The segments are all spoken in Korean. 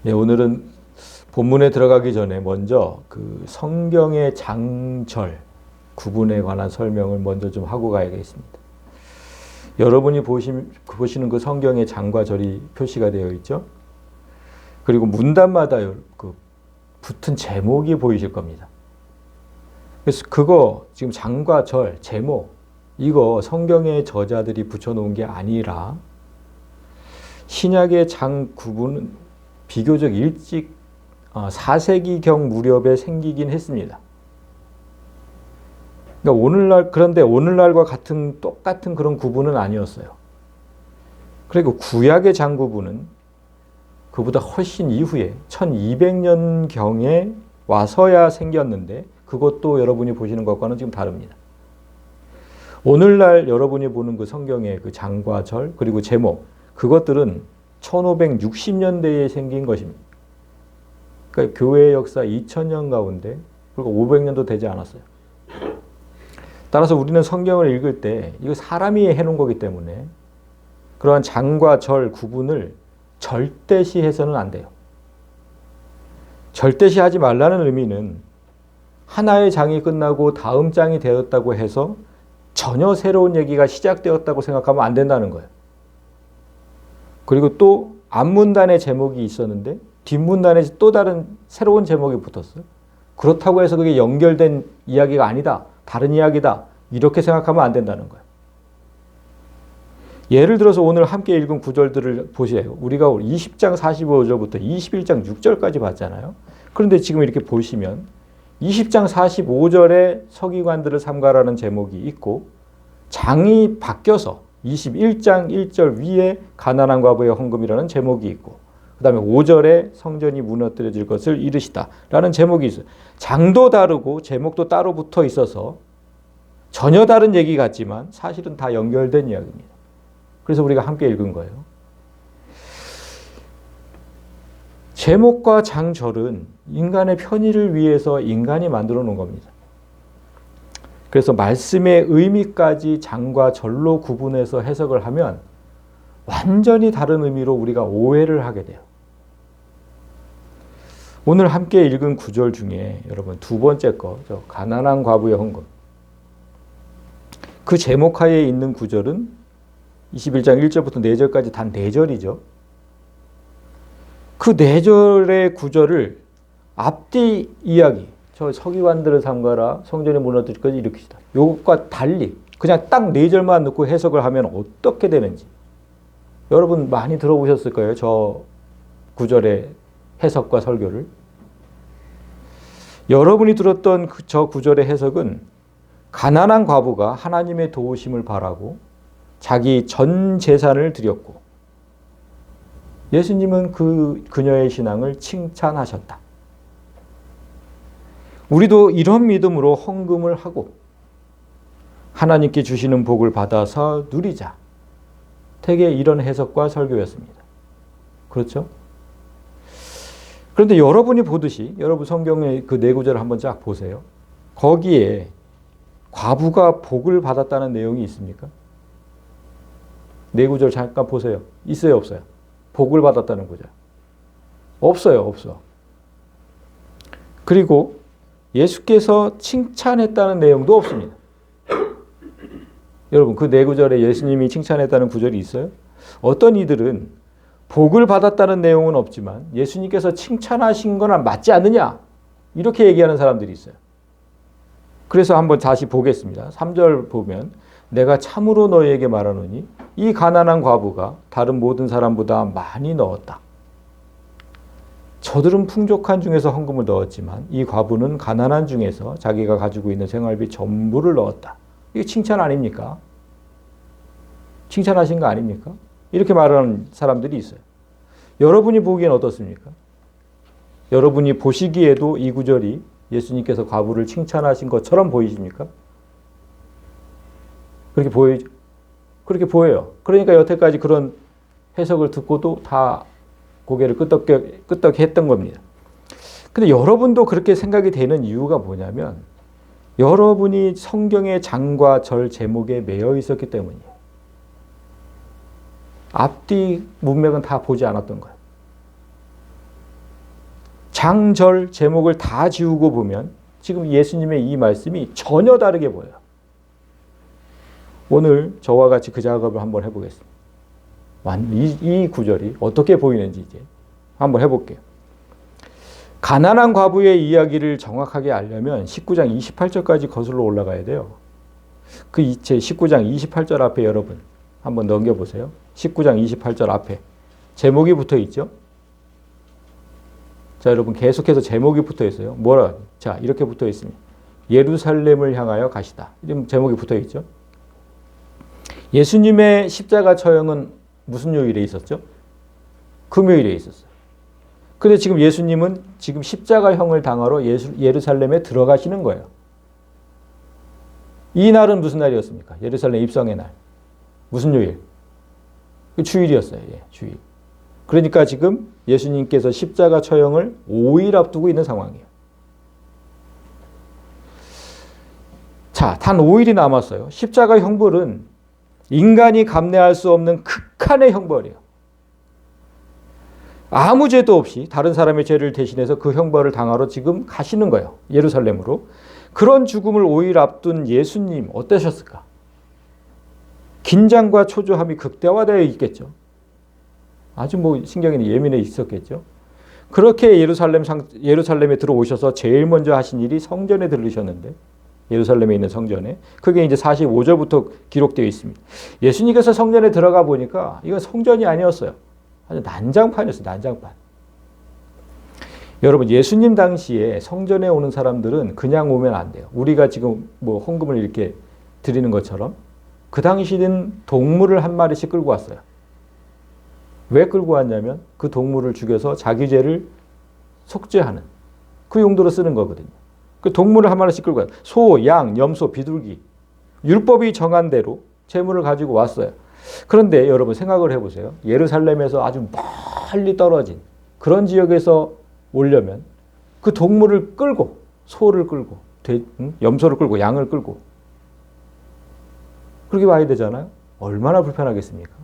예, 오늘은 본문에 들어가기 전에 먼저 그 성경의 장절 구분에 관한 설명을 먼저 좀 하고 가야겠습니다. 여러분이 보시는 그 성경의 장과 절이 표시가 되어 있죠. 그리고 문단마다 그 붙은 제목이 보이실 겁니다. 그래서 그거 지금 장과 절 제목 이거 성경의 저자들이 붙여놓은 게 아니라 신약의 장 구분은 비교적 일찍 4세기경 무렵에 생기긴 했습니다. 그러니까 그런데 오늘날과 똑같은 그런 구분은 아니었어요. 그리고 구약의 장 구분은 그보다 훨씬 이후에 1200년경에 와서야 생겼는데 그것도 여러분이 보시는 것과는 지금 다릅니다. 오늘날 여러분이 보는 그 성경의 그 장과 절 그리고 제목 그것들은 1560년대에 생긴 것입니다. 그러니까 교회 역사 2000년 가운데 그리고 500년도 되지 않았어요. 따라서 우리는 성경을 읽을 때 이거 사람이 해놓은 거기 때문에 그러한 장과 절 구분을 절대시 해서는 안 돼요. 절대시 하지 말라는 의미는 하나의 장이 끝나고 다음 장이 되었다고 해서 전혀 새로운 얘기가 시작되었다고 생각하면 안 된다는 거예요. 그리고 또 앞문단에 제목이 있었는데 뒷문단에 또 다른 새로운 제목이 붙었어요. 그렇다고 해서 그게 연결된 이야기가 아니다. 다른 이야기다. 이렇게 생각하면 안 된다는 거예요. 예를 들어서 오늘 함께 읽은 구절들을 보세요. 우리가 20장 45절부터 21장 6절까지 봤잖아요. 그런데 지금 이렇게 보시면 20장 45절에 서기관들을 삼가라는 제목이 있고 장이 바뀌어서 21장 1절 위에 가난한 과부의 헌금이라는 제목이 있고 그 다음에 5절에 성전이 무너뜨려질 것을 이르시다 라는 제목이 있어요. 장도 다르고 제목도 따로 붙어 있어서 전혀 다른 얘기 같지만 사실은 다 연결된 이야기입니다. 그래서 우리가 함께 읽은 거예요. 제목과 장절은 인간의 편의를 위해서 인간이 만들어 놓은 겁니다. 그래서 말씀의 의미까지 장과 절로 구분해서 해석을 하면 완전히 다른 의미로 우리가 오해를 하게 돼요. 오늘 함께 읽은 구절 중에 여러분 두 번째 거, 가난한 과부의 헌금. 그 제목 하에 있는 구절은 21장 1절부터 4절까지 단 4절이죠. 그 4절의 구절을 앞뒤 이야기, 저 서기관들을 삼가라, 성전이 무너질 것을 일으키시다. 이것과 달리 그냥 딱 4절만 넣고 해석을 하면 어떻게 되는지. 여러분 많이 들어보셨을 거예요. 저 구절의 해석과 설교를. 여러분이 들었던 저 구절의 해석은 가난한 과부가 하나님의 도우심을 바라고 자기 전 재산을 드렸고 예수님은 그녀의 신앙을 칭찬하셨다. 우리도 이런 믿음으로 헌금을 하고 하나님께 주시는 복을 받아서 누리자. 되게 이런 해석과 설교였습니다. 그렇죠? 그런데 여러분이 보듯이 여러분 성경의 그 4구절을 한번 쫙 보세요. 거기에 과부가 복을 받았다는 내용이 있습니까? 4구절 잠깐 보세요. 있어요, 없어요? 복을 받았다는 구절. 없어요, 없어. 그리고 예수께서 칭찬했다는 내용도 없습니다. 여러분 그 4구절에 예수님이 칭찬했다는 구절이 있어요? 어떤 이들은 복을 받았다는 내용은 없지만 예수님께서 칭찬하신 건 맞지 않느냐? 이렇게 얘기하는 사람들이 있어요. 그래서 한번 다시 보겠습니다. 3절 보면 내가 참으로 너희에게 말하노니 이 가난한 과부가 다른 모든 사람보다 많이 넣었다. 저들은 풍족한 중에서 헌금을 넣었지만 이 과부는 가난한 중에서 자기가 가지고 있는 생활비 전부를 넣었다. 이게 칭찬 아닙니까? 칭찬하신 거 아닙니까? 이렇게 말하는 사람들이 있어요. 여러분이 보기엔 어떻습니까? 여러분이 보시기에도 이 구절이 예수님께서 과부를 칭찬하신 것처럼 보이십니까? 그렇게 보이죠? 그렇게 보여요. 그러니까 여태까지 그런 해석을 듣고도 다 고개를 끄덕끄덕 했던 겁니다. 근데 여러분도 그렇게 생각이 되는 이유가 뭐냐면 여러분이 성경의 장과 절 제목에 매여 있었기 때문이에요. 앞뒤 문맥은 다 보지 않았던 거예요. 장절 제목을 다 지우고 보면 지금 예수님의 이 말씀이 전혀 다르게 보여요. 오늘 저와 같이 그 작업을 한번 해보겠습니다. 이 구절이 어떻게 보이는지 이제 한번 해볼게요. 가난한 과부의 이야기를 정확하게 알려면 19장 28절까지 거슬러 올라가야 돼요. 그 제 19장 28절 앞에 여러분 한번 넘겨보세요. 19장 28절 앞에 제목이 붙어 있죠. 자, 여러분 계속해서 제목이 붙어 있어요. 뭐라? 자, 이렇게 붙어 있습니다. 예루살렘을 향하여 가시다. 이런 제목이 붙어 있죠. 예수님의 십자가 처형은 무슨 요일에 있었죠? 금요일에 있었어요. 근데 지금 예수님은 지금 십자가형을 당하러 예루살렘에 들어가시는 거예요. 이 날은 무슨 날이었습니까? 예루살렘 입성의 날. 무슨 요일? 주일이었어요. 예, 주일. 그러니까 지금 예수님께서 십자가 처형을 5일 앞두고 있는 상황이에요. 자, 단 5일이 남았어요. 십자가 형벌은 인간이 감내할 수 없는 극한의 형벌이에요. 아무 죄도 없이 다른 사람의 죄를 대신해서 그 형벌을 당하러 지금 가시는 거예요. 예루살렘으로. 그런 죽음을 5일 앞둔 예수님 어떠셨을까? 긴장과 초조함이 극대화되어 있겠죠. 아주 신경이 예민해 있었겠죠. 그렇게 예루살렘에 들어오셔서 제일 먼저 하신 일이 성전에 들르셨는데, 예루살렘에 있는 성전에. 그게 이제 45절부터 기록되어 있습니다. 예수님께서 성전에 들어가 보니까 이건 성전이 아니었어요. 아주 난장판이었어요. 난장판. 여러분, 예수님 당시에 성전에 오는 사람들은 그냥 오면 안 돼요. 우리가 지금 헌금을 이렇게 드리는 것처럼 그 당시는 동물을 한 마리씩 끌고 왔어요. 왜 끌고 왔냐면 그 동물을 죽여서 자기 죄를 속죄하는 그 용도로 쓰는 거거든요. 그 동물을 한 마리씩 끌고 왔어요. 소, 양, 염소, 비둘기. 율법이 정한 대로 제물을 가지고 왔어요. 그런데 여러분 생각을 해보세요. 예루살렘에서 아주 멀리 떨어진 그런 지역에서 오려면 그 동물을 끌고, 소를 끌고, 염소를 끌고, 양을 끌고 그렇게 와야 되잖아요. 얼마나 불편하겠습니까?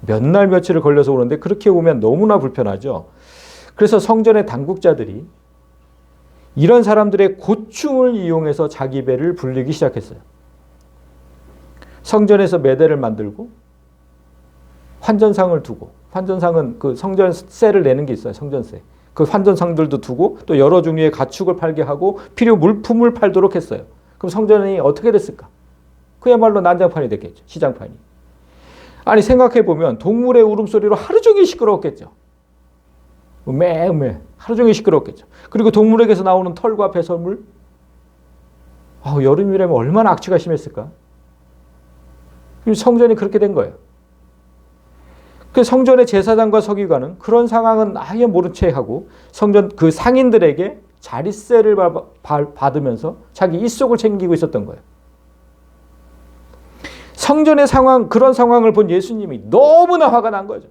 몇 날 며칠을 걸려서 오는데 그렇게 오면 너무나 불편하죠. 그래서 성전의 당국자들이 이런 사람들의 고충을 이용해서 자기 배를 불리기 시작했어요. 성전에서 매대를 만들고 환전상을 두고, 환전상은 그 성전세를 내는 게 있어요. 성전세. 그 환전상들도 두고 또 여러 종류의 가축을 팔게 하고 필요 물품을 팔도록 했어요. 그럼 성전이 어떻게 됐을까? 그야말로 난장판이 됐겠죠. 시장판이. 아니 생각해보면 동물의 울음소리로 하루 종일 시끄러웠겠죠. 매일 하루 종일 시끄러웠겠죠. 그리고 동물에게서 나오는 털과 배설물, 여름이라면 얼마나 악취가 심했을까. 성전이 그렇게 된 거예요. 그 성전의 제사장과 서기관은 그런 상황은 아예 모른 채 하고 성전 그 상인들에게 자릿세를 받으면서 자기 입속을 챙기고 있었던 거예요. 성전의 상황, 그런 상황을 본 예수님이 너무나 화가 난 거죠.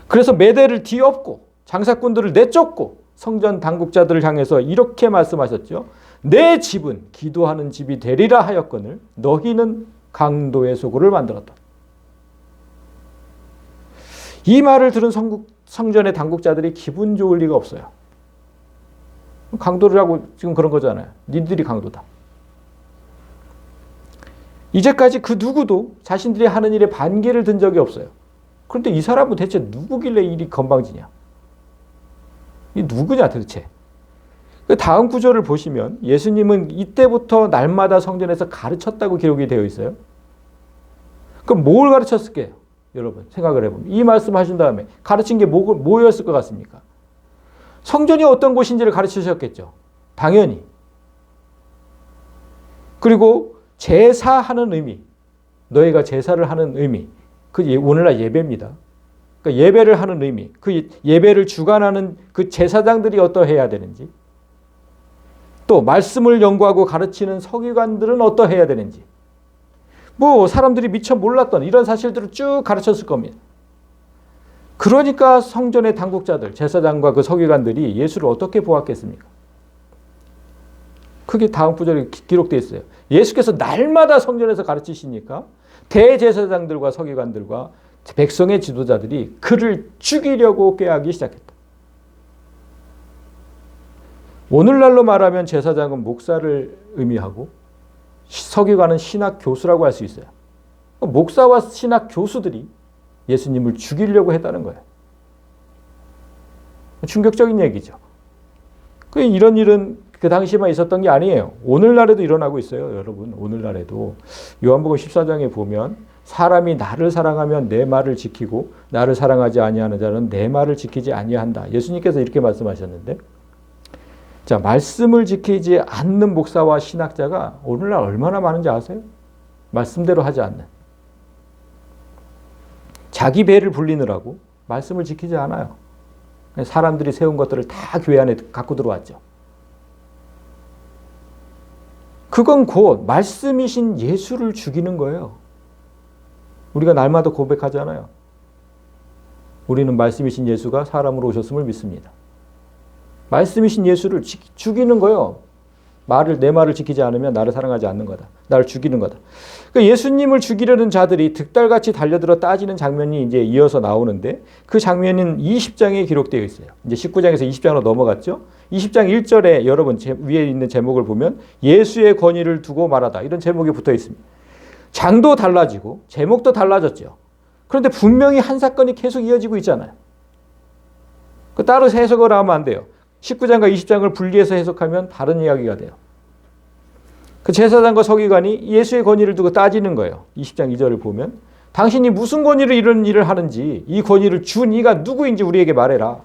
그래서 매대를 뒤엎고 장사꾼들을 내쫓고 성전 당국자들을 향해서 이렇게 말씀하셨죠. 내 집은 기도하는 집이 되리라 하였거늘 너희는 강도의 소굴을 만들었다. 이 말을 들은 성전의 당국자들이 기분 좋을 리가 없어요. 강도라고 지금 그런 거잖아요. 니들이 강도다. 이제까지 그 누구도 자신들이 하는 일에 반기를 든 적이 없어요. 그런데 이 사람은 대체 누구길래 일이 건방지냐? 이 누구냐 도대체? 다음 구절을 보시면 예수님은 이때부터 날마다 성전에서 가르쳤다고 기록이 되어 있어요. 그럼 뭘 가르쳤을게요? 여러분 생각을 해보면 이 말씀하신 다음에 가르친 게 뭐였을 것 같습니까? 성전이 어떤 곳인지를 가르치셨겠죠. 당연히. 그리고 제사하는 의미, 너희가 제사를 하는 의미, 그 오늘날 예배입니다. 그러니까 예배를 하는 의미, 그 예배를 주관하는 그 제사장들이 어떠해야 되는지, 또 말씀을 연구하고 가르치는 서기관들은 어떠해야 되는지, 사람들이 미처 몰랐던 이런 사실들을 쭉 가르쳤을 겁니다. 그러니까 성전의 당국자들, 제사장과 그 서기관들이 예수를 어떻게 보았겠습니까? 그게 다음 구절에 기록되어 있어요. 예수께서 날마다 성전에서 가르치시니까 대제사장들과 서기관들과 백성의 지도자들이 그를 죽이려고 꾀하기 시작했다. 오늘날로 말하면 제사장은 목사를 의미하고 서기관은 신학 교수라고 할 수 있어요. 목사와 신학 교수들이 예수님을 죽이려고 했다는 거예요. 충격적인 얘기죠. 이런 일은 그 당시만 있었던 게 아니에요. 오늘날에도 일어나고 있어요, 여러분. 오늘날에도 요한복음 14장에 보면 사람이 나를 사랑하면 내 말을 지키고 나를 사랑하지 아니하는 자는 내 말을 지키지 아니한다. 예수님께서 이렇게 말씀하셨는데, 자, 말씀을 지키지 않는 목사와 신학자가 오늘날 얼마나 많은지 아세요? 말씀대로 하지 않는. 자기 배를 불리느라고 말씀을 지키지 않아요. 사람들이 세운 것들을 다 교회 안에 갖고 들어왔죠. 그건 곧 말씀이신 예수를 죽이는 거예요. 우리가 날마다 고백하잖아요. 우리는 말씀이신 예수가 사람으로 오셨음을 믿습니다. 말씀이신 예수를 죽이는 거예요. 내 말을 지키지 않으면 나를 사랑하지 않는 거다. 나를 죽이는 거다. 그러니까 예수님을 죽이려는 자들이 득달같이 달려들어 따지는 장면이 이제 이어서 나오는데, 그 장면은 20장에 기록되어 있어요. 이제 19장에서 20장으로 넘어갔죠. 20장 1절에 여러분 위에 있는 제목을 보면 예수의 권위를 두고 말하다, 이런 제목이 붙어 있습니다. 장도 달라지고 제목도 달라졌죠. 그런데 분명히 한 사건이 계속 이어지고 있잖아요. 따로 해석을 하면 안 돼요. 19장과 20장을 분리해서 해석하면 다른 이야기가 돼요. 그 제사장과 서기관이 예수의 권위를 두고 따지는 거예요. 20장 2절을 보면 당신이 무슨 권위로 이런 일을 하는지, 이 권위를 준 이가 누구인지 우리에게 말해라.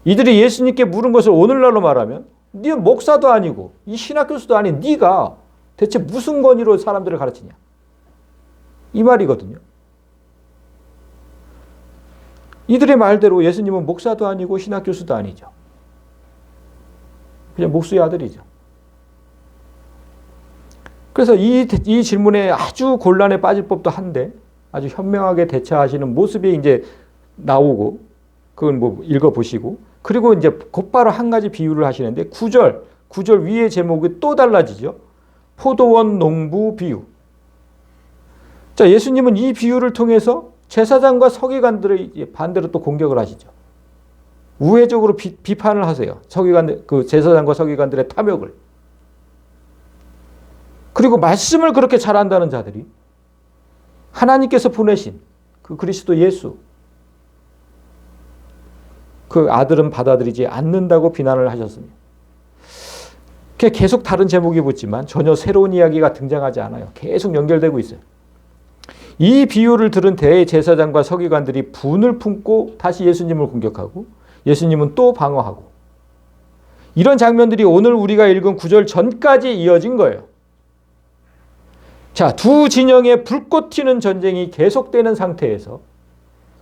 이들이 예수님께 물은 것을 오늘날로 말하면 네 목사도 아니고 이 신학교수도 아닌 네가 대체 무슨 권위로 사람들을 가르치냐, 이 말이거든요. 이들의 말대로 예수님은 목사도 아니고 신학교수도 아니죠. 그냥 목수의 아들이죠. 그래서 이 질문에 아주 곤란에 빠질 법도 한데 아주 현명하게 대처하시는 모습이 이제 나오고, 그건 뭐 읽어보시고, 그리고 이제 곧바로 한 가지 비유를 하시는데 9절 위의 제목이 또 달라지죠. 포도원 농부 비유. 자, 예수님은 이 비유를 통해서 제사장과 서기관들을 반대로 또 공격을 하시죠. 우회적으로 비판을 하세요. 그 제사장과 서기관들의 탐욕을. 그리고 말씀을 그렇게 잘한다는 자들이 하나님께서 보내신 그 그리스도 예수, 그 아들은 받아들이지 않는다고 비난을 하셨습니다. 계속 다른 제목이 붙지만 전혀 새로운 이야기가 등장하지 않아요. 계속 연결되고 있어요. 이 비유를 들은 대제사장과 서기관들이 분을 품고 다시 예수님을 공격하고 예수님은 또 방어하고, 이런 장면들이 오늘 우리가 읽은 9절 전까지 이어진 거예요. 자, 두 진영의 불꽃 튀는 전쟁이 계속되는 상태에서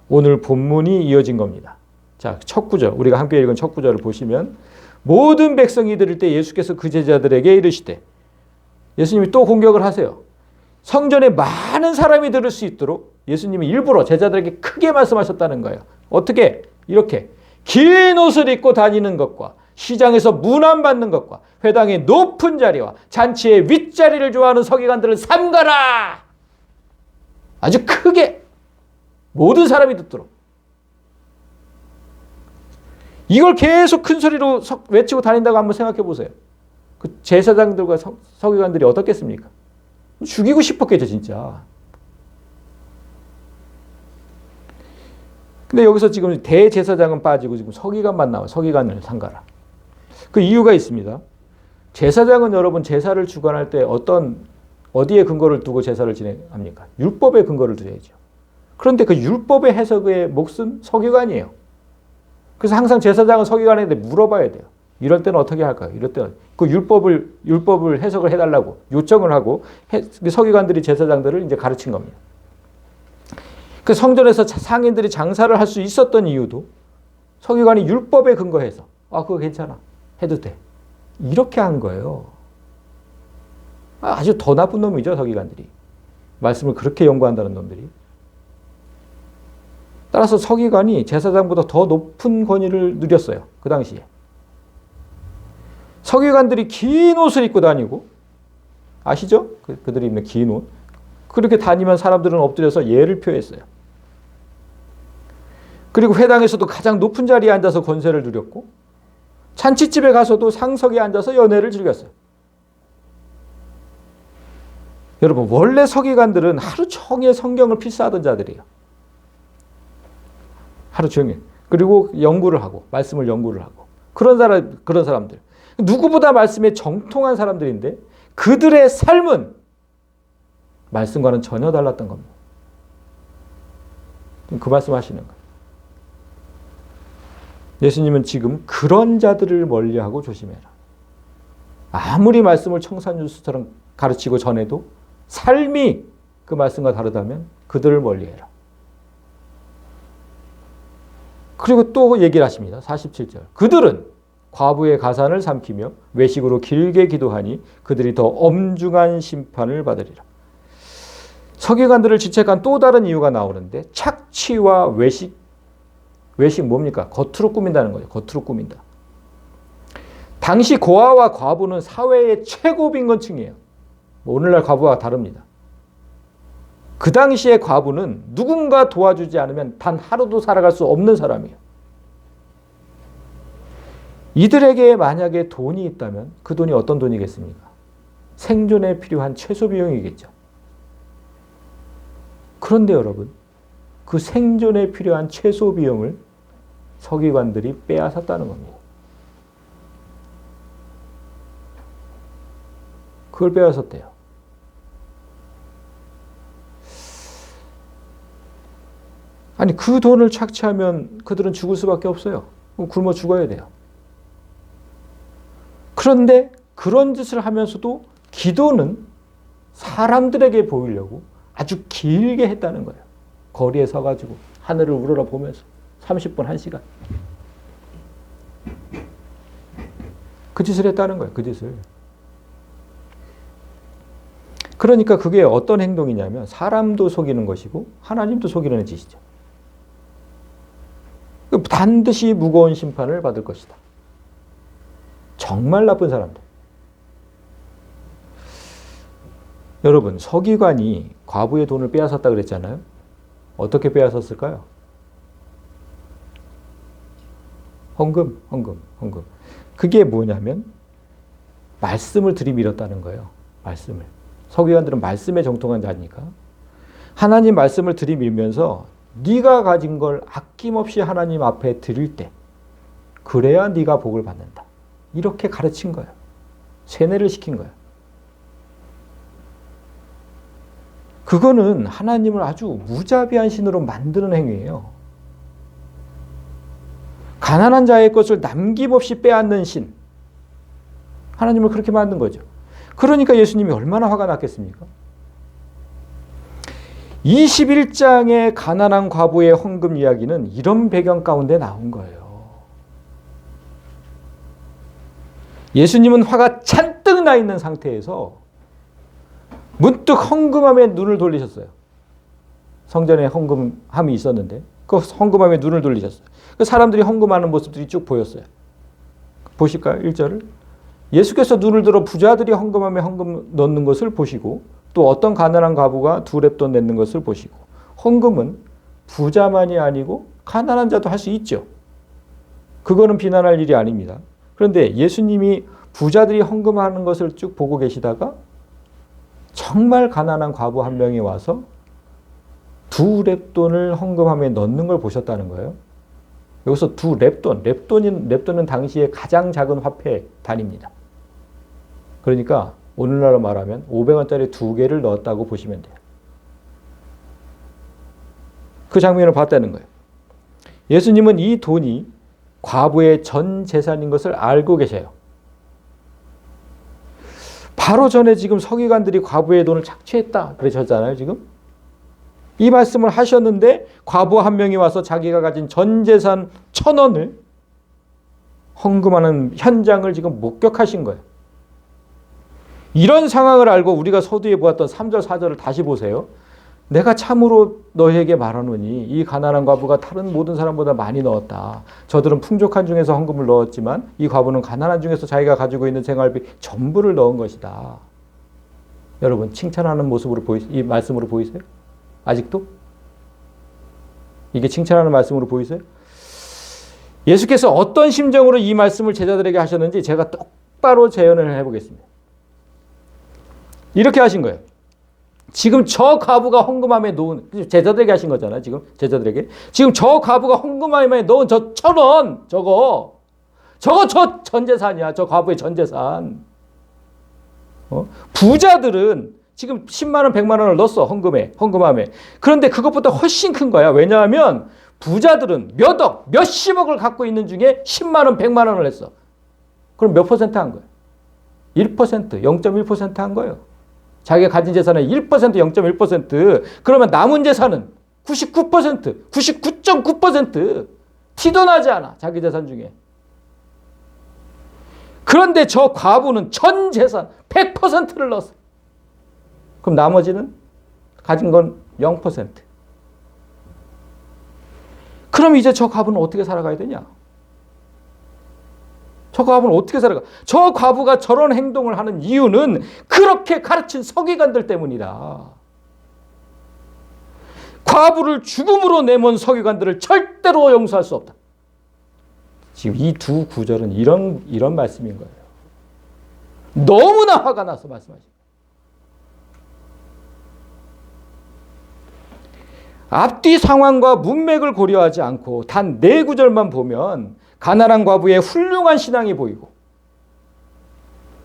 오늘 본문이 이어진 겁니다. 자, 첫 구절, 우리가 함께 읽은 첫 구절을 보시면 모든 백성이 들을 때 예수께서 그 제자들에게 이르시되, 예수님이 또 공격을 하세요. 성전에 많은 사람이 들을 수 있도록 예수님이 일부러 제자들에게 크게 말씀하셨다는 거예요. 어떻게? 이렇게 긴 옷을 입고 다니는 것과 시장에서 문안받는 것과 회당의 높은 자리와 잔치의 윗자리를 좋아하는 서기관들을 삼가라. 아주 크게 모든 사람이 듣도록. 이걸 계속 큰 소리로 외치고 다닌다고 한번 생각해 보세요. 그 제사장들과 서기관들이 어떻겠습니까? 죽이고 싶었겠죠, 진짜. 근데 여기서 지금 대제사장은 빠지고 지금 서기관만 나와요. 서기관을 삼가라. 그 이유가 있습니다. 제사장은 여러분 제사를 주관할 때 어디에 근거를 두고 제사를 진행합니까? 율법에 근거를 두어야죠. 그런데 그 율법의 해석의 몫은 서기관이에요. 그래서 항상 제사장은 서기관한테 물어봐야 돼요. 이럴 때는 어떻게 할까요? 이럴 때는 그 율법을 해석을 해달라고 요청을 하고 서기관들이 제사장들을 이제 가르친 겁니다. 그 성전에서 상인들이 장사를 할 수 있었던 이유도 서기관이 율법에 근거해서 그거 괜찮아, 해도 돼, 이렇게 한 거예요. 아주 더 나쁜 놈이죠, 서기관들이. 말씀을 그렇게 연구한다는 놈들이. 따라서 서기관이 제사장보다 더 높은 권위를 누렸어요, 그 당시에. 서기관들이 긴 옷을 입고 다니고, 아시죠? 그들이 입는 긴 옷. 그렇게 다니면 사람들은 엎드려서 예를 표했어요. 그리고 회당에서도 가장 높은 자리에 앉아서 권세를 누렸고 잔치집에 가서도 상석에 앉아서 연회를 즐겼어요. 여러분, 원래 서기관들은 하루 종일 성경을 필사하던 자들이에요. 하루 종일. 그리고 연구를 하고 말씀을 연구를 하고 그런 사람들. 누구보다 말씀에 정통한 사람들인데 그들의 삶은 말씀과는 전혀 달랐던 겁니다. 그 말씀 하시는 거예요. 예수님은 지금 그런 자들을 멀리하고 조심해라. 아무리 말씀을 청산유수처럼 가르치고 전해도 삶이 그 말씀과 다르다면 그들을 멀리해라. 그리고 또 얘기를 하십니다. 47절. 그들은 과부의 가산을 삼키며 외식으로 길게 기도하니 그들이 더 엄중한 심판을 받으리라. 서기관들을 지책한 또 다른 이유가 나오는데 착취와 외식. 외식 뭡니까? 겉으로 꾸민다는 거죠. 겉으로 꾸민다. 당시 고아와 과부는 사회의 최고 빈곤층이에요. 오늘날 과부와 다릅니다. 그 당시의 과부는 누군가 도와주지 않으면 단 하루도 살아갈 수 없는 사람이에요. 이들에게 만약에 돈이 있다면 그 돈이 어떤 돈이겠습니까? 생존에 필요한 최소 비용이겠죠. 그런데 여러분, 그 생존에 필요한 최소 비용을 서기관들이 빼앗았다는 겁니다. 그걸 빼앗았대요. 아니, 그 돈을 착취하면 그들은 죽을 수밖에 없어요. 굶어 죽어야 돼요. 그런데 그런 짓을 하면서도 기도는 사람들에게 보이려고 아주 길게 했다는 거예요. 거리에 서가지고 하늘을 우러러 보면서 30분, 1시간. 그 짓을 했다는 거예요. 그 짓을. 그러니까 그게 어떤 행동이냐면 사람도 속이는 것이고 하나님도 속이는 짓이죠. 반드시 무거운 심판을 받을 것이다. 정말 나쁜 사람들. 여러분, 서기관이 과부의 돈을 빼앗았다 그랬잖아요. 어떻게 빼앗았을까요? 헌금. 그게 뭐냐면 말씀을 들이밀었다는 거예요. 말씀을. 서기관들은 말씀에 정통한 자니까 하나님 말씀을 들이밀면서 네가 가진 걸 아낌없이 하나님 앞에 드릴 때 그래야 네가 복을 받는다. 이렇게 가르친 거예요. 세뇌를 시킨 거예요. 그거는 하나님을 아주 무자비한 신으로 만드는 행위예요. 가난한 자의 것을 남김없이 빼앗는 신. 하나님을 그렇게 만든 거죠. 그러니까 예수님이 얼마나 화가 났겠습니까? 21장의 가난한 과부의 헌금 이야기는 이런 배경 가운데 나온 거예요. 예수님은 화가 잔뜩 나 있는 상태에서 문득 헌금함에 눈을 돌리셨어요. 성전에 헌금함이 있었는데 그 헌금함에 눈을 돌리셨어요. 그 사람들이 헌금하는 모습들이 쭉 보였어요. 보실까요? 1절을. 예수께서 눈을 들어 부자들이 헌금함에 헌금 넣는 것을 보시고 또 어떤 가난한 과부가 2렙돈 내는 것을 보시고. 헌금은 부자만이 아니고 가난한 자도 할 수 있죠. 그거는 비난할 일이 아닙니다. 그런데 예수님이 부자들이 헌금하는 것을 쭉 보고 계시다가 정말 가난한 과부 한 명이 와서 2렙돈을 헌금함에 넣는 걸 보셨다는 거예요. 여기서 2렙돈, 렙돈은 당시에 가장 작은 화폐 단위입니다. 그러니까 오늘날로 말하면 500원짜리 2개를 넣었다고 보시면 돼요. 그 장면을 봤다는 거예요. 예수님은 이 돈이 과부의 전 재산인 것을 알고 계셔요. 바로 전에 지금 서기관들이 과부의 돈을 착취했다 그러셨잖아요, 지금. 이 말씀을 하셨는데 과부 한 명이 와서 자기가 가진 전 재산 1,000원을 헌금하는 현장을 지금 목격하신 거예요. 이런 상황을 알고 우리가 서두에 보았던 3절, 4절을 다시 보세요. 내가 참으로 너희에게 말하노니 이 가난한 과부가 다른 모든 사람보다 많이 넣었다. 저들은 풍족한 중에서 헌금을 넣었지만 이 과부는 가난한 중에서 자기가 가지고 있는 생활비 전부를 넣은 것이다. 여러분 칭찬하는 모습으로 이 말씀으로 보이세요? 아직도? 이게 칭찬하는 말씀으로 보이세요? 예수께서 어떤 심정으로 이 말씀을 제자들에게 하셨는지 제가 똑바로 재현을 해보겠습니다. 이렇게 하신 거예요. 지금 저 과부가 헌금함에 놓은, 제자들에게 하신 거잖아요. 지금 제자들에게. 지금 저 과부가 헌금함에 넣은 저 1,000원, 저거 저 전 재산이야. 저 과부의 전 재산. 부자들은 지금 10만 원, 100만 원을 넣었어. 헌금함에. 그런데 그것보다 훨씬 큰 거야. 왜냐하면 부자들은 몇 억, 몇십억을 갖고 있는 중에 10만 원, 100만 원을 했어. 그럼 몇 퍼센트 한 거예요? 1%, 0.1% 한 거예요. 자기가 가진 재산의 1%, 0.1%. 그러면 남은 재산은 99%, 99.9%. 티도 나지 않아. 자기 재산 중에. 그런데 저 과부는 전 재산 100%를 넣었어. 그럼 나머지는 가진 건 0%. 그럼 이제 저 과부는 어떻게 살아가야 되냐? 저 과부는 어떻게 살아가? 저 과부가 저런 행동을 하는 이유는 그렇게 가르친 서기관들 때문이다. 과부를 죽음으로 내몬 서기관들을 절대로 용서할 수 없다. 지금 이 두 구절은 이런 말씀인 거예요. 너무나 화가 나서 말씀하십니다. 앞뒤 상황과 문맥을 고려하지 않고 단 4구절만 보면 가난한 과부의 훌륭한 신앙이 보이고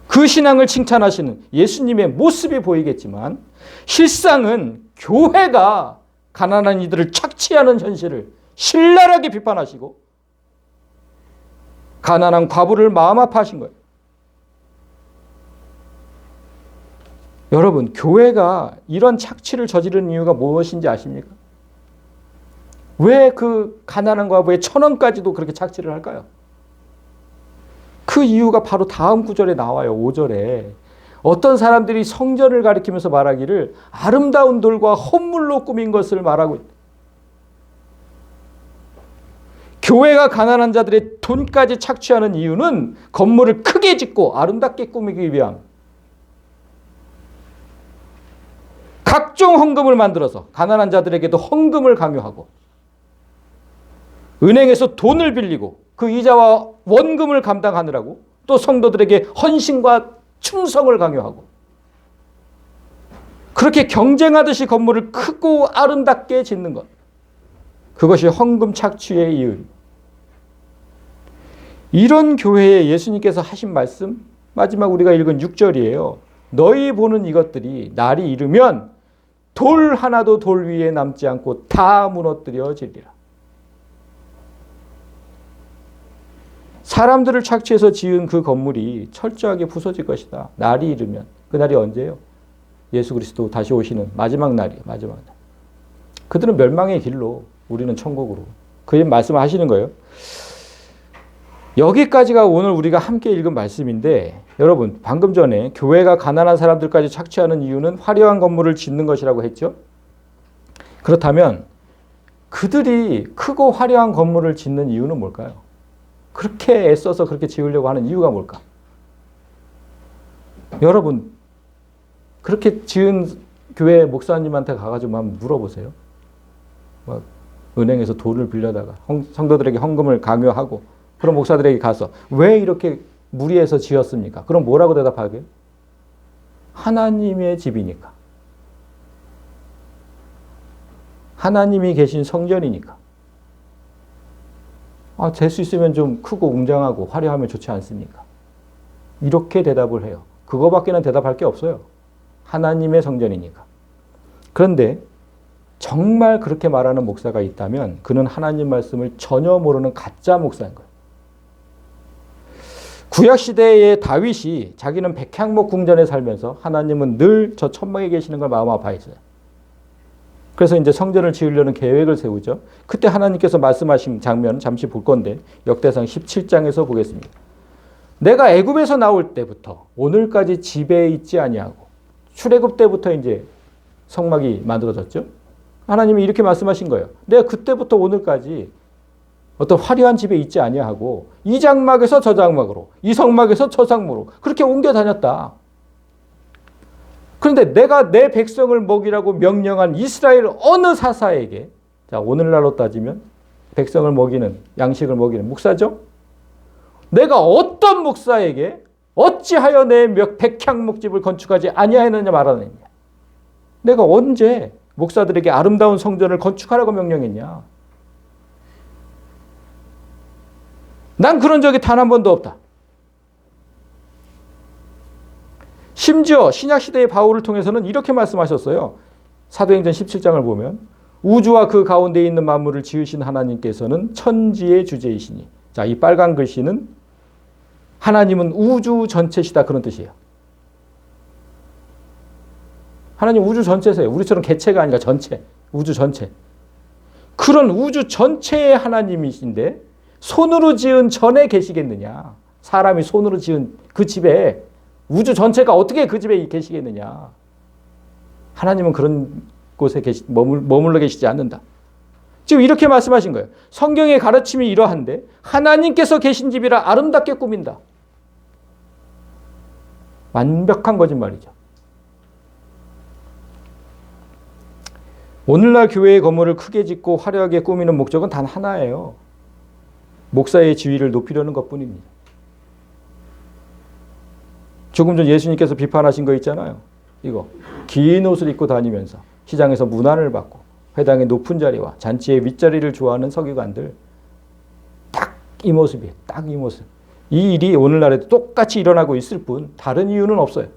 그 신앙을 칭찬하시는 예수님의 모습이 보이겠지만 실상은 교회가 가난한 이들을 착취하는 현실을 신랄하게 비판하시고 가난한 과부를 마음 아파하신 거예요. 여러분, 교회가 이런 착취를 저지르는 이유가 무엇인지 아십니까? 왜 그 가난한 과부의 1,000원까지도 그렇게 착취를 할까요? 그 이유가 바로 다음 구절에 나와요. 5절에. 어떤 사람들이 성전을 가리키면서 말하기를 아름다운 돌과 헌물로 꾸민 것을 말하고 있다. 교회가 가난한 자들의 돈까지 착취하는 이유는 건물을 크게 짓고 아름답게 꾸미기 위함. 각종 헌금을 만들어서 가난한 자들에게도 헌금을 강요하고 은행에서 돈을 빌리고 그 이자와 원금을 감당하느라고 또 성도들에게 헌신과 충성을 강요하고 그렇게 경쟁하듯이 건물을 크고 아름답게 짓는 것. 그것이 헌금 착취의 이유입니다. 이런 교회에 예수님께서 하신 말씀 마지막 우리가 읽은 6절이에요. 너희 보는 이것들이 날이 이르면 돌 하나도 돌 위에 남지 않고 다 무너뜨려지리라. 사람들을 착취해서 지은 그 건물이 철저하게 부서질 것이다. 날이 이르면. 그 날이 언제예요? 예수 그리스도 다시 오시는 마지막 날이에요. 마지막 날. 그들은 멸망의 길로, 우리는 천국으로. 그 말씀하시는 거예요. 여기까지가 오늘 우리가 함께 읽은 말씀인데 여러분 방금 전에 교회가 가난한 사람들까지 착취하는 이유는 화려한 건물을 짓는 것이라고 했죠. 그렇다면 그들이 크고 화려한 건물을 짓는 이유는 뭘까요? 그렇게 애써서 그렇게 지으려고 하는 이유가 뭘까? 여러분 그렇게 지은 교회 목사님한테 가가지고 한번 물어보세요. 막 은행에서 돈을 빌려다가 성도들에게 헌금을 강요하고 그런 목사들에게 가서 왜 이렇게 무리해서 지었습니까? 그럼 뭐라고 대답하게요? 하나님의 집이니까. 하나님이 계신 성전이니까. 될 수 있으면 좀 크고 웅장하고 화려하면 좋지 않습니까? 이렇게 대답을 해요. 그거밖에는 대답할 게 없어요. 하나님의 성전이니까. 그런데 정말 그렇게 말하는 목사가 있다면 그는 하나님 말씀을 전혀 모르는 가짜 목사인 거예요. 구약시대의 다윗이 자기는 백향목 궁전에 살면서 하나님은 늘 저 천막에 계시는 걸 마음 아파했어요. 그래서 이제 성전을 지으려는 계획을 세우죠. 그때 하나님께서 말씀하신 장면 잠시 볼 건데 역대상 17장에서 보겠습니다. 내가 애굽에서 나올 때부터 오늘까지 집에 있지 아니하고 출애굽 때부터 이제 성막이 만들어졌죠. 하나님이 이렇게 말씀하신 거예요. 내가 그때부터 오늘까지 어떤 화려한 집에 있지 아니하고 이 장막에서 저 장막으로 이 성막에서 저 성막으로 그렇게 옮겨 다녔다. 그런데 내가 내 백성을 먹이라고 명령한 이스라엘 어느 사사에게, 자, 오늘날로 따지면 백성을 먹이는, 양식을 먹이는 목사죠? 내가 어떤 목사에게 어찌하여 내 백향 목집을 건축하지 아니하였느냐 말하느냐. 내가 언제 목사들에게 아름다운 성전을 건축하라고 명령했냐. 난 그런 적이 단 한 번도 없다. 심지어 신약시대의 바울을 통해서는 이렇게 말씀하셨어요. 사도행전 17장을 보면 우주와 그 가운데 있는 만물을 지으신 하나님께서는 천지의 주제이시니, 자, 이 빨간 글씨는 하나님은 우주 전체시다, 그런 뜻이에요. 하나님 우주 전체세요. 우리처럼 개체가 아니라 전체, 우주 전체. 그런 우주 전체의 하나님이신데 손으로 지은 전에 계시겠느냐. 사람이 손으로 지은 그 집에, 우주 전체가 어떻게 그 집에 계시겠느냐. 하나님은 그런 곳에 머물러 계시지 않는다. 지금 이렇게 말씀하신 거예요. 성경의 가르침이 이러한데 하나님께서 계신 집이라 아름답게 꾸민다. 완벽한 거짓말이죠. 오늘날 교회의 건물을 크게 짓고 화려하게 꾸미는 목적은 단 하나예요. 목사의 지위를 높이려는 것뿐입니다. 조금 전 예수님께서 비판하신 거 있잖아요. 이거 긴 옷을 입고 다니면서 시장에서 문안을 받고 회당의 높은 자리와 잔치의 윗자리를 좋아하는 서기관들, 딱 이 모습이에요. 딱 이 모습. 이 일이 오늘날에도 똑같이 일어나고 있을 뿐 다른 이유는 없어요.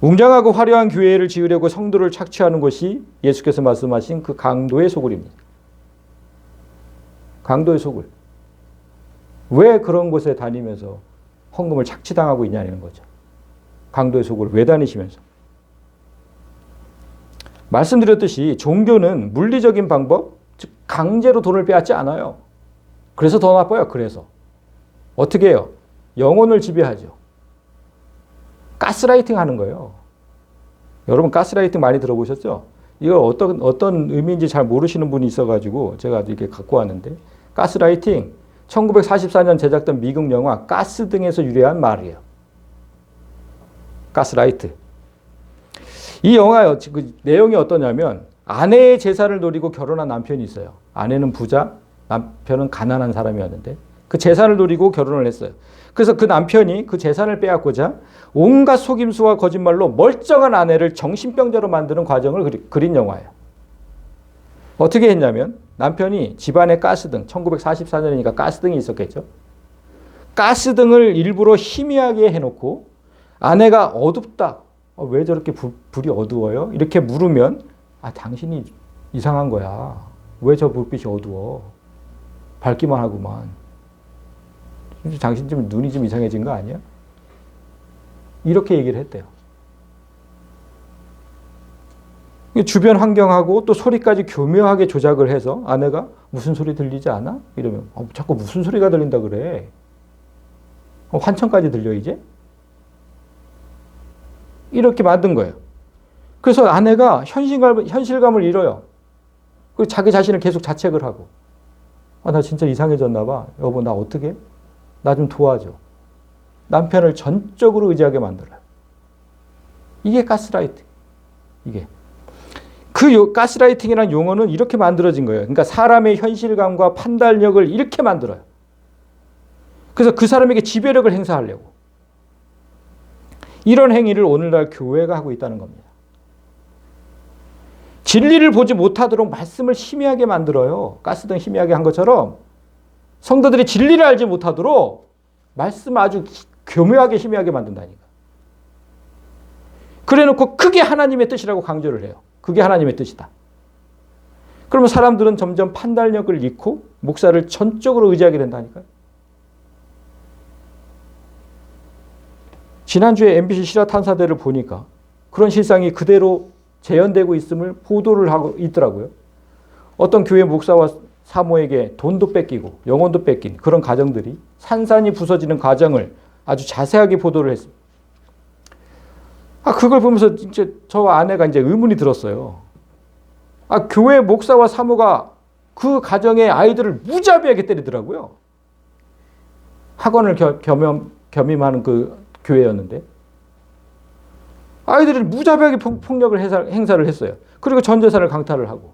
웅장하고 화려한 교회를 지으려고 성도를 착취하는 것이 예수께서 말씀하신 그 강도의 소굴입니다. 강도의 소굴. 왜 그런 곳에 다니면서 헌금을 착취당하고 있냐는 거죠. 강도의 소굴을 왜 다니시면서. 말씀드렸듯이 종교는 물리적인 방법, 즉 강제로 돈을 빼앗지 않아요. 그래서 더 나빠요. 그래서 어떻게 해요? 영혼을 지배하죠. 가스라이팅 하는 거예요. 여러분 가스라이팅 많이 들어보셨죠? 이걸 어떤 의미인지 잘 모르시는 분이 있어가지고 제가 이렇게 갖고 왔는데, 가스라이팅 1944년 제작된 미국 영화 가스 등에서 유래한 말이에요. 가스라이트. 이 영화 그 내용이 어떠냐면 아내의 재산을 노리고 결혼한 남편이 있어요. 아내는 부자, 남편은 가난한 사람이었는데 그 재산을 노리고 결혼을 했어요. 그래서 그 남편이 그 재산을 빼앗고자 온갖 속임수와 거짓말로 멀쩡한 아내를 정신병자로 만드는 과정을 그린 영화예요. 어떻게 했냐면 남편이 집안에 가스등, 1944년이니까 가스등이 있었겠죠. 가스등을 일부러 희미하게 해놓고 아내가 어둡다. 왜 저렇게 불이 어두워요? 이렇게 물으면 당신이 이상한 거야. 왜 저 불빛이 어두워? 밝기만 하구만. 당신 좀 눈이 좀 이상해진 거 아니야? 이렇게 얘기를 했대요. 주변 환경하고 또 소리까지 교묘하게 조작을 해서 아내가 무슨 소리 들리지 않아? 이러면 자꾸 무슨 소리가 들린다 그래. 환청까지 들려 이제? 이렇게 만든 거예요. 그래서 아내가 현실감을 잃어요. 그리고 자기 자신을 계속 자책을 하고, 나 진짜 이상해졌나 봐. 여보, 나 어떻게? 나 좀 도와줘. 남편을 전적으로 의지하게 만들어요. 이게 가스라이팅. 이게. 그 가스라이팅이라는 용어는 이렇게 만들어진 거예요. 그러니까 사람의 현실감과 판단력을 이렇게 만들어요. 그래서 그 사람에게 지배력을 행사하려고. 이런 행위를 오늘날 교회가 하고 있다는 겁니다. 진리를 보지 못하도록 말씀을 희미하게 만들어요. 가스등 희미하게 한 것처럼 성도들이 진리를 알지 못하도록 말씀을 아주 교묘하게 희미하게 만든다니까. 그래놓고 그게 하나님의 뜻이라고 강조를 해요. 그게 하나님의 뜻이다. 그러면 사람들은 점점 판단력을 잃고 목사를 전적으로 의지하게 된다니까요. 지난주에 MBC 실화탐사대를 보니까 그런 실상이 그대로 재현되고 있음을 보도를 하고 있더라고요. 어떤 교회 목사와 사모에게 돈도 뺏기고 영혼도 뺏긴 그런 가정들이 산산이 부서지는 과정을 아주 자세하게 보도를 했습니다. 그걸 보면서 이제 저 아내가 이제 의문이 들었어요. 교회 목사와 사모가 그 가정의 아이들을 무자비하게 때리더라고요. 학원을 겸임하는 그 교회였는데. 아이들이 무자비하게 폭력을 행사를 했어요. 그리고 전 재산을 강탈을 하고.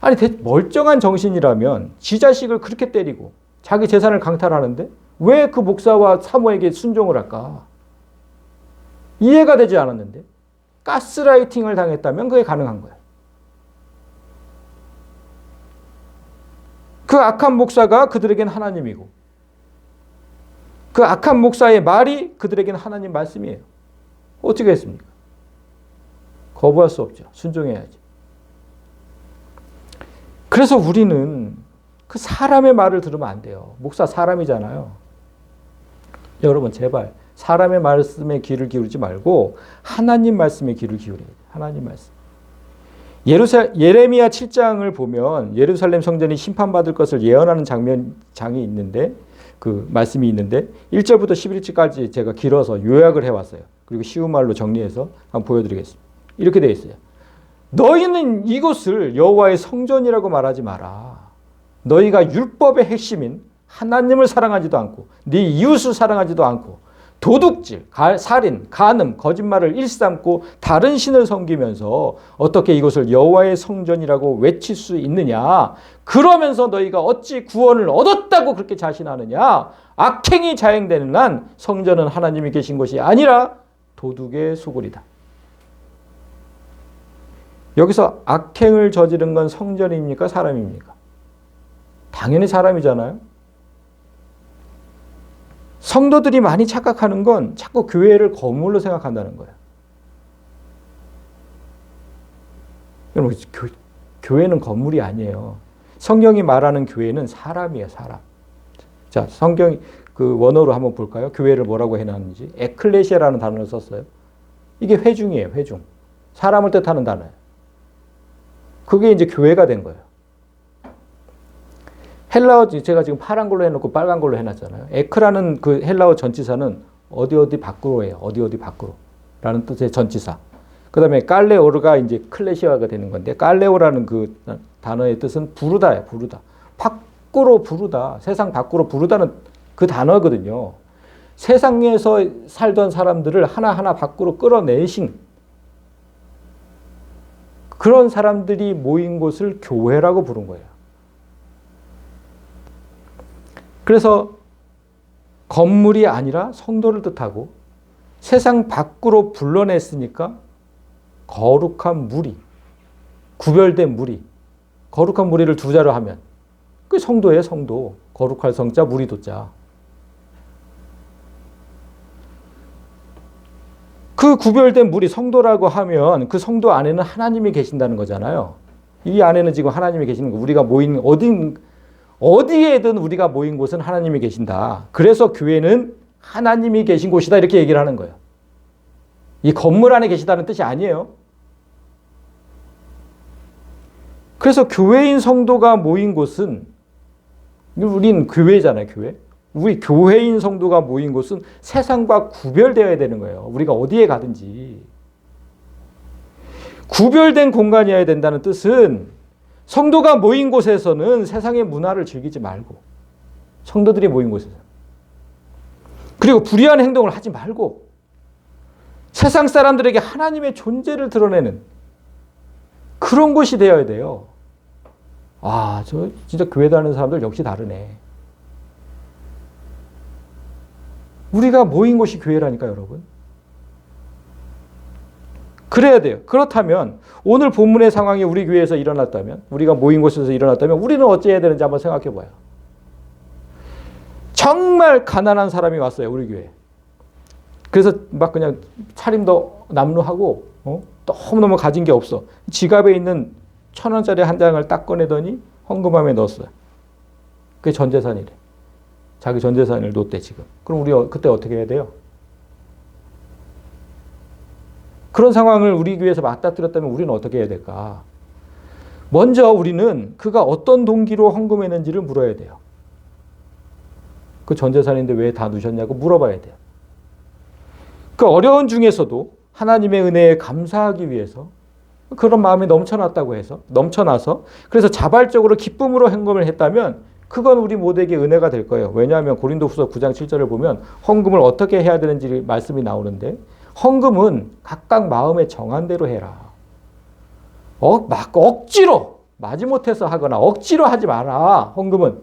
아니 멀쩡한 정신이라면 지 자식을 그렇게 때리고 자기 재산을 강탈하는데 왜 그 목사와 사모에게 순종을 할까? 이해가 되지 않았는데 가스라이팅을 당했다면 그게 가능한 거예요. 그 악한 목사가 그들에겐 하나님이고 그 악한 목사의 말이 그들에겐 하나님 말씀이에요. 어떻게 했습니까? 거부할 수 없죠. 순종해야지. 그래서 우리는 그 사람의 말을 들으면 안 돼요. 목사 사람이잖아요. 여러분 제발 사람의 말씀에 귀를 기울이지 말고 하나님 말씀에 귀를 기울여야 돼요. 하나님 말씀. 예레미야 7장을 보면 예루살렘 성전이 심판받을 것을 예언하는 장이 있는데 그 말씀이 있는데 1절부터 11절까지 제가 길어서 요약을 해왔어요. 그리고 쉬운 말로 정리해서 한번 보여드리겠습니다. 이렇게 되어 있어요. 너희는 이곳을 여호와의 성전이라고 말하지 마라. 너희가 율법의 핵심인 하나님을 사랑하지도 않고 네 이웃을 사랑하지도 않고 도둑질, 살인, 간음, 거짓말을 일삼고 다른 신을 섬기면서 어떻게 이곳을 여호와의 성전이라고 외칠 수 있느냐? 그러면서 너희가 어찌 구원을 얻었다고 그렇게 자신하느냐? 악행이 자행되는 한 성전은 하나님이 계신 것이 아니라 도둑의 소굴이다. 여기서 악행을 저지른 건 성전입니까? 사람입니까? 당연히 사람이잖아요. 성도들이 많이 착각하는 건 자꾸 교회를 건물로 생각한다는 거예요. 여러분, 교회는 건물이 아니에요. 성경이 말하는 교회는 사람이에요, 사람. 자, 성경 그 원어로 한번 볼까요? 교회를 뭐라고 해놨는지. 에클레시아라는 단어를 썼어요. 이게 회중이에요, 회중. 사람을 뜻하는 단어예요. 그게 이제 교회가 된 거예요. 헬라어 제가 지금 파란 걸로 해놓고 빨간 걸로 해놨잖아요. 에크라는 그 헬라어 전치사는 어디 밖으로예요. 어디 밖으로 라는 뜻의 전치사. 그 다음에 깔레오르가 이제 클레시아가 되는 건데 깔레오라는 그 단어의 뜻은 부르다예요. 부르다. 밖으로 부르다. 세상 밖으로 부르다는 그 단어거든요. 세상에서 살던 사람들을 하나하나 밖으로 끌어내신 그런 사람들이 모인 곳을 교회라고 부른 거예요. 그래서 건물이 아니라 성도를 뜻하고 세상 밖으로 불러냈으니까 거룩한 무리, 구별된 무리, 거룩한 무리를 두 자로 하면 그 성도예요, 성도. 거룩할 성자, 무리도자. 그 구별된 무리, 성도라고 하면 그 성도 안에는 하나님이 계신다는 거잖아요. 이 안에는 지금 하나님이 계시는 거. 우리가 모인 어디에든 우리가 모인 곳은 하나님이 계신다. 그래서 교회는 하나님이 계신 곳이다. 이렇게 얘기를 하는 거예요. 이 건물 안에 계시다는 뜻이 아니에요. 그래서 교회인 성도가 모인 곳은 우린 교회잖아요. 교회. 우리 교회인 성도가 모인 곳은 세상과 구별되어야 되는 거예요. 우리가 어디에 가든지. 구별된 공간이어야 된다는 뜻은 성도가 모인 곳에서는 세상의 문화를 즐기지 말고 성도들이 모인 곳에서 그리고 불의한 행동을 하지 말고 세상 사람들에게 하나님의 존재를 드러내는 그런 곳이 되어야 돼요. 아, 저 진짜 교회 다니는 사람들 역시 다르네. 우리가 모인 곳이 교회라니까 여러분. 그래야 돼요. 그렇다면 오늘 본문의 상황이 우리 교회에서 일어났다면 우리가 모인 곳에서 일어났다면 우리는 어찌해야 되는지 한번 생각해 봐요. 정말 가난한 사람이 왔어요. 우리 교회에. 그래서 막 그냥 차림도 남루하고 너무너무 가진 게 없어. 지갑에 있는 1,000원짜리 한 장을 딱 꺼내더니 헌금함에 넣었어요. 그게 전 재산이래. 자기 전 재산을 놓대 지금. 그럼 우리 그때 어떻게 해야 돼요? 그런 상황을 우리 교회에서 맞닥뜨렸다면 우리는 어떻게 해야 될까? 먼저 우리는 그가 어떤 동기로 헌금했는지를 물어야 돼요. 그 전 재산인데 왜 다 넣으셨냐고 물어봐야 돼요. 그 어려운 중에서도 하나님의 은혜에 감사하기 위해서 그런 마음이 넘쳐나서 그래서 자발적으로 기쁨으로 헌금을 했다면 그건 우리 모두에게 은혜가 될 거예요. 왜냐하면 고린도후서 9장 7절을 보면 헌금을 어떻게 해야 되는지 말씀이 나오는데 헌금은 각각 마음에 정한 대로 해라. 막 억지로 마지못해서 하거나 억지로 하지 마라. 헌금은.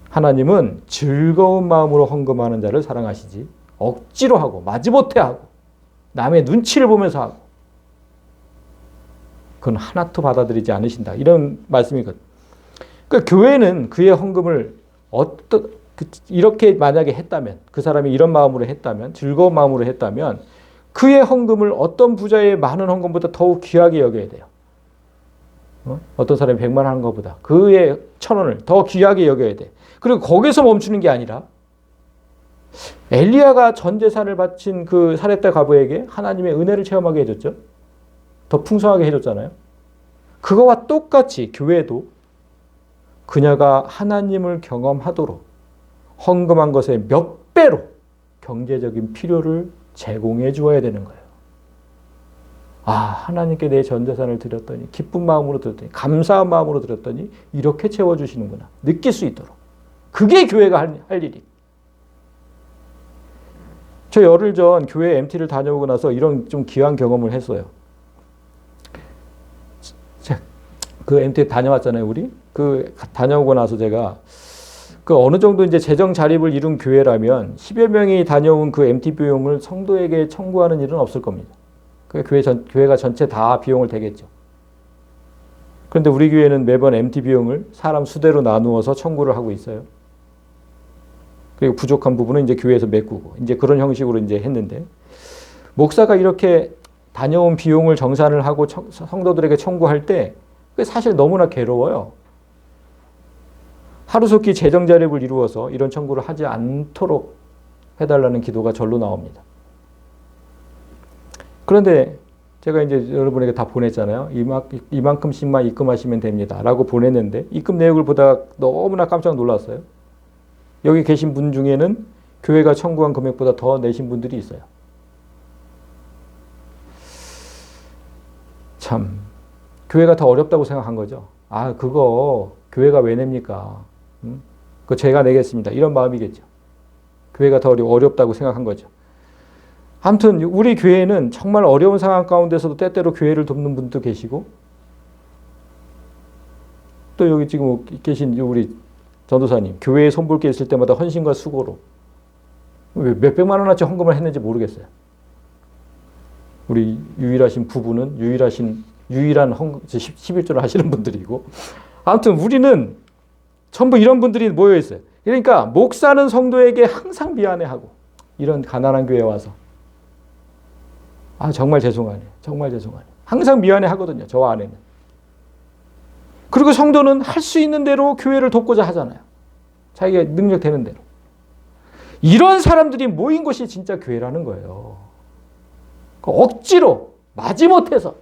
하나님은 즐거운 마음으로 헌금하는 자를 사랑하시지 억지로 하고 마지못해 하고 남의 눈치를 보면서 하고 그건 하나도 받아들이지 않으신다. 이런 말씀이거든요. 그러니까 교회는 그의 헌금을 이렇게 만약에 했다면, 그 사람이 이런 마음으로 했다면, 즐거운 마음으로 했다면 그의 헌금을 어떤 부자의 많은 헌금보다 더욱 귀하게 여겨야 돼요. 어떤 사람이 100만 원 하는 것보다 그의 1,000원을 더 귀하게 여겨야 돼. 그리고 거기서 멈추는 게 아니라 엘리야가 전 재산을 바친 그 사렙다 과부에게 하나님의 은혜를 체험하게 해줬죠. 더 풍성하게 해줬잖아요. 그거와 똑같이 교회도 그녀가 하나님을 경험하도록 헌금한 것의 몇 배로 경제적인 필요를 제공해 주어야 되는 거예요. 하나님께 내 전 재산을 드렸더니, 기쁜 마음으로 드렸더니, 감사한 마음으로 드렸더니 이렇게 채워주시는구나. 느낄 수 있도록. 그게 교회가 할 일이. 저 열흘 전 교회 MT를 다녀오고 나서 이런 좀 귀한 경험을 했어요. 그 MT 다녀왔잖아요, 우리. 다녀오고 나서 제가 어느 정도 이제 재정 자립을 이룬 교회라면 10여 명이 다녀온 그 MT 비용을 성도에게 청구하는 일은 없을 겁니다. 교회가 전체 다 비용을 대겠죠. 그런데 우리 교회는 매번 MT 비용을 사람 수대로 나누어서 청구를 하고 있어요. 그리고 부족한 부분은 이제 교회에서 메꾸고 이제 그런 형식으로 이제 했는데, 목사가 이렇게 다녀온 비용을 정산을 하고 성도들에게 청구할 때 그게 사실 너무나 괴로워요. 하루속히 재정 자립을 이루어서 이런 청구를 하지 않도록 해달라는 기도가 절로 나옵니다. 그런데 제가 이제 여러분에게 다 보냈잖아요. 이만큼씩만 입금하시면 됩니다. 라고 보냈는데 입금 내역을 보다가 너무나 깜짝 놀랐어요. 여기 계신 분 중에는 교회가 청구한 금액보다 더 내신 분들이 있어요. 참, 교회가 더 어렵다고 생각한 거죠. 그거 교회가 왜 냅니까? 그거 제가 내겠습니다. 이런 마음이겠죠. 교회가 더 어렵다고 생각한 거죠. 아무튼 우리 교회는 정말 어려운 상황 가운데서도 때때로 교회를 돕는 분도 계시고, 또 여기 지금 계신 우리 전도사님, 교회에 손볼 게 있을 때마다 헌신과 수고로 몇백만 원어치 헌금을 했는지 모르겠어요. 우리 유일하신 부부는 유일한 11조를 하시는 분들이고, 아무튼 우리는 전부 이런 분들이 모여 있어요. 그러니까 목사는 성도에게 항상 미안해하고, 이런 가난한 교회에 와서 정말 죄송하네. 정말 죄송하네. 항상 미안해 하거든요. 저 안에는. 그리고 성도는 할 수 있는 대로 교회를 돕고자 하잖아요. 자기가 능력 되는 대로. 이런 사람들이 모인 것이 진짜 교회라는 거예요. 억지로 마지못해서.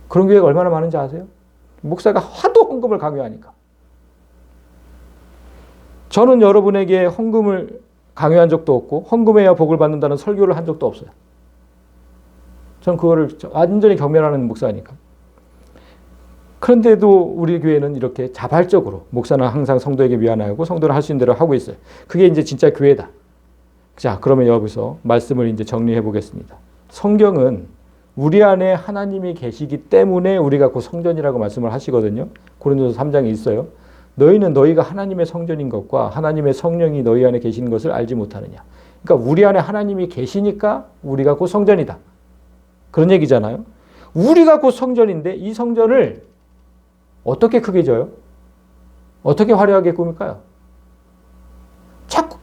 그런 교회가 얼마나 많은지 아세요? 목사가 하도 헌금을 강요하니까. 저는 여러분에게 헌금을 강요한 적도 없고 헌금해야 복을 받는다는 설교를 한 적도 없어요. 저는 그거를 완전히 경멸하는 목사니까. 그런데도 우리 교회는 이렇게 자발적으로 목사는 항상 성도에게 미안하고 성도는 할 수 있는 대로 하고 있어요. 그게 이제 진짜 교회다. 자, 그러면 여기서 말씀을 이제 정리해 보겠습니다. 성경은 우리 안에 하나님이 계시기 때문에 우리가 그 성전이라고 말씀을 하시거든요. 고린도서 3장에 있어요. 너희는 너희가 하나님의 성전인 것과 하나님의 성령이 너희 안에 계시는 것을 알지 못하느냐. 그러니까 우리 안에 하나님이 계시니까 우리가 곧 성전이다. 그런 얘기잖아요. 우리가 곧 성전인데 이 성전을 어떻게 크게 져요? 어떻게 화려하게 꾸밀까요? 자꾸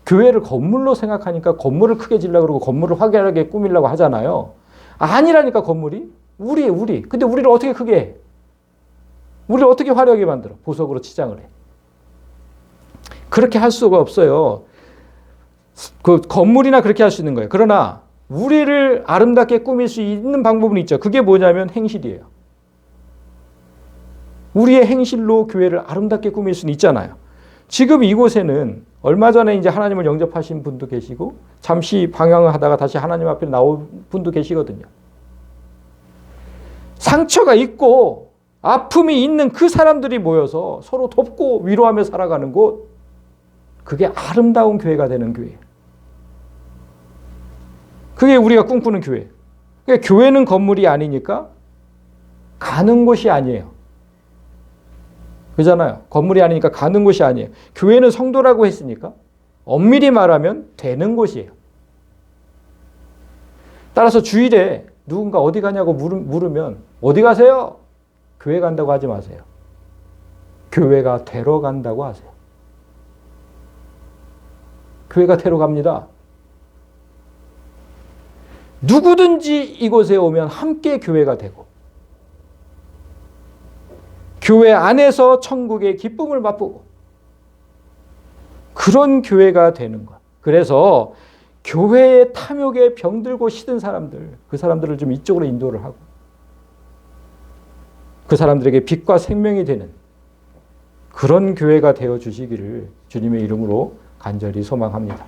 교회를 건물로 생각하니까 건물을 크게 지려고 그러고 건물을 화려하게 꾸미려고 하잖아요. 아니라니까 건물이. 우리. 근데 우리를 어떻게 크게 해? 우리를 어떻게 화려하게 만들어? 보석으로 치장을 해. 그렇게 할 수가 없어요. 그 건물이나 그렇게 할 수 있는 거예요. 그러나 우리를 아름답게 꾸밀 수 있는 방법은 있죠. 그게 뭐냐면 행실이에요. 우리의 행실로 교회를 아름답게 꾸밀 수는 있잖아요. 지금 이곳에는 얼마 전에 이제 하나님을 영접하신 분도 계시고 잠시 방황을 하다가 다시 하나님 앞에 나온 분도 계시거든요. 상처가 있고 아픔이 있는 그 사람들이 모여서 서로 돕고 위로하며 살아가는 곳, 그게 아름다운 교회가 되는 교회예요. 그게 우리가 꿈꾸는 교회. 그러니까 교회는 건물이 아니니까 가는 곳이 아니에요. 그잖아요. 건물이 아니니까 가는 곳이 아니에요. 교회는 성도라고 했으니까 엄밀히 말하면 되는 곳이에요. 따라서 주일에 누군가 어디 가냐고 물으면 어디 가세요? 교회 간다고 하지 마세요. 교회가 되러 간다고 하세요. 교회가 되러 갑니다. 누구든지 이곳에 오면 함께 교회가 되고 교회 안에서 천국의 기쁨을 맛보고 그런 교회가 되는 것. 그래서 교회의 탐욕에 병들고 시든 사람들, 그 사람들을 좀 이쪽으로 인도를 하고 그 사람들에게 빛과 생명이 되는 그런 교회가 되어 주시기를 주님의 이름으로 간절히 소망합니다.